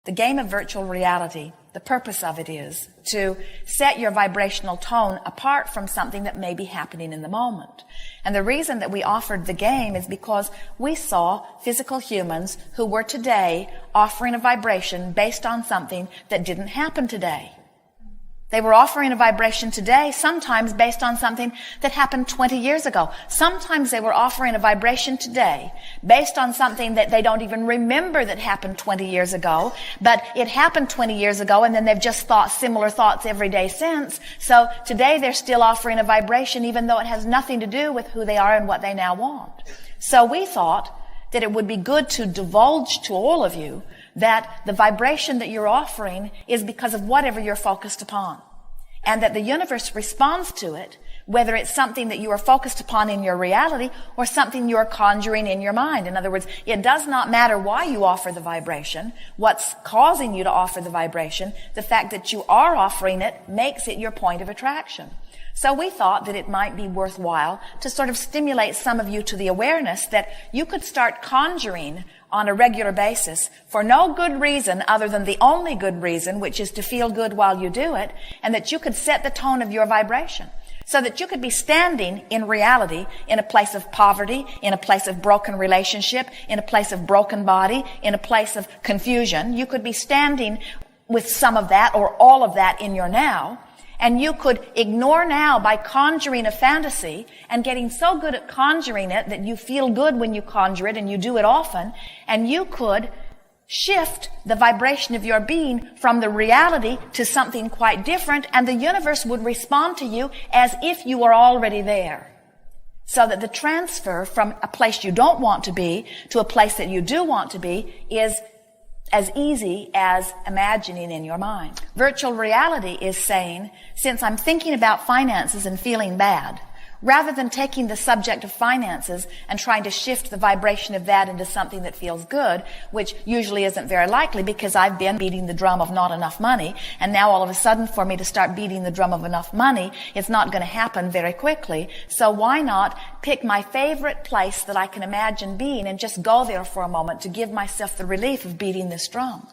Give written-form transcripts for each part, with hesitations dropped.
The game of virtual reality, the purpose of it is to set your vibrational tone apart from something that may be happening in the moment. And the reason that we offered the game is because we saw physical humans who were today offering a vibration based on something that didn't happen today. They were offering a vibration today, sometimes based on something that happened 20 years ago. Sometimes they were offering a vibration today based on something that they don't even remember that happened 20 years ago, but it happened 20 years ago and then they've just thought similar thoughts every day since. So today they're still offering a vibration even though it has nothing to do with who they are and what they now want. So we thought that it would be good to divulge to all of you that the vibration that you're offering is because of whatever you're focused upon. And that the universe responds to it, whether it's something that you are focused upon in your reality or something you're conjuring in your mind. In other words, it does not matter why you offer the vibration, what's causing you to offer the vibration. The fact that you are offering it makes it your point of attraction. So we thought that it might be worthwhile to sort of stimulate some of you to the awareness that you could start conjuring on a regular basis for no good reason other than the only good reason, which is to feel good while you do it, and that you could set the tone of your vibration so that you could be standing in reality in a place of poverty, in a place of broken relationship, in a place of broken body, in a place of confusion. You could be standing with some of that or all of that in your now. And you could ignore now by conjuring a fantasy and getting so good at conjuring it that you feel good when you conjure it and you do it often. And you could shift the vibration of your being from the reality to something quite different, and the universe would respond to you as if you were already there. So that the transfer from a place you don't want to be to a place that you do want to be is as easy as imagining in your mind. Virtual reality is saying, since I'm thinking about finances and feeling bad, rather than taking the subject of finances and trying to shift the vibration of that into something that feels good, which usually isn't very likely because I've been beating the drum of not enough money, and now all of a sudden for me to start beating the drum of enough money, it's not going to happen very quickly. So why not pick my favorite place that I can imagine being and just go there for a moment to give myself the relief of beating this drum?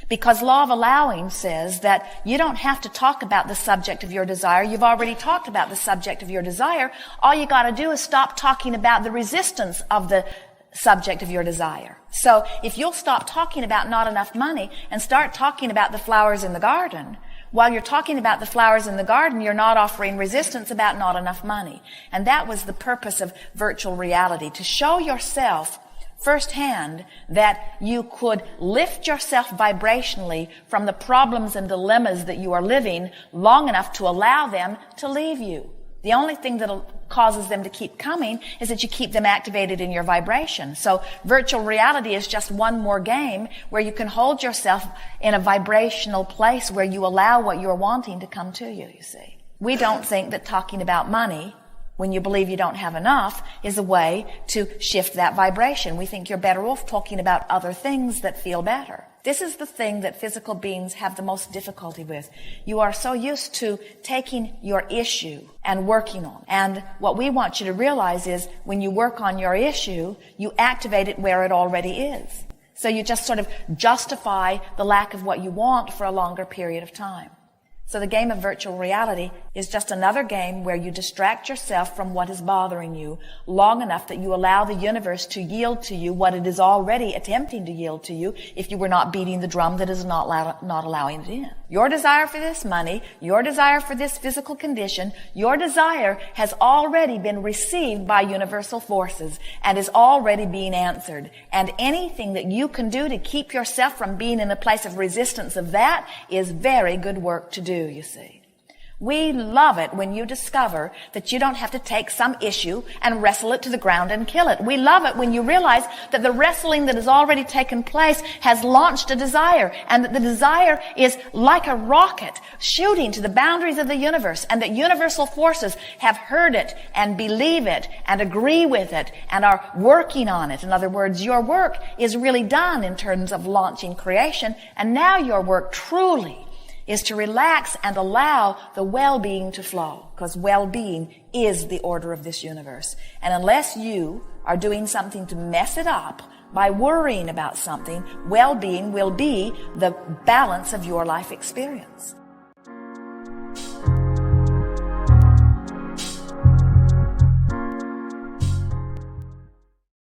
Because law of allowing says that you don't have to talk about the subject of your desire. You've already talked about the subject of your desire. All you got to do is stop talking about the resistance of the subject of your desire. So if you'll stop talking about not enough money and start talking about the flowers in the garden, while you're talking about the flowers in the garden, you're not offering resistance about not enough money. And that was the purpose of virtual reality, to show yourself firsthand that you could lift yourself vibrationally from the problems and dilemmas that you are living long enough to allow them to leave you. The only thing that causes them to keep coming is that you keep them activated in your vibration. So virtual reality is just one more game where you can hold yourself in a vibrational place where you allow what you're wanting to come to you, you see. We don't think that talking about money when you believe you don't have enough is a way to shift that vibration. We think you're better off talking about other things that feel better. This is the thing that physical beings have the most difficulty with. You are so used to taking your issue and working on it. And what we want you to realize is when you work on your issue, you activate it where it already is. So you just sort of justify the lack of what you want for a longer period of time. So the game of virtual reality is just another game where you distract yourself from what is bothering you long enough that you allow the universe to yield to you what it is already attempting to yield to you if you were not beating the drum that is not allowing it in. Your desire for this money, your desire for this physical condition, your desire has already been received by universal forces and is already being answered. And anything that you can do to keep yourself from being in a place of resistance of that is very good work to do, you see. We love it when you discover that you don't have to take some issue and wrestle it to the ground and kill it. We love it when you realize that the wrestling that has already taken place has launched a desire, and that the desire is like a rocket shooting to the boundaries of the universe, and that universal forces have heard it and believe it and agree with it and are working on it. In other words, your work is really done in terms of launching creation, and now your work truly is to relax and allow the well-being to flow, because well-being is the order of this universe. And unless you are doing something to mess it up By worrying about something, well-being will be the balance of your life experience.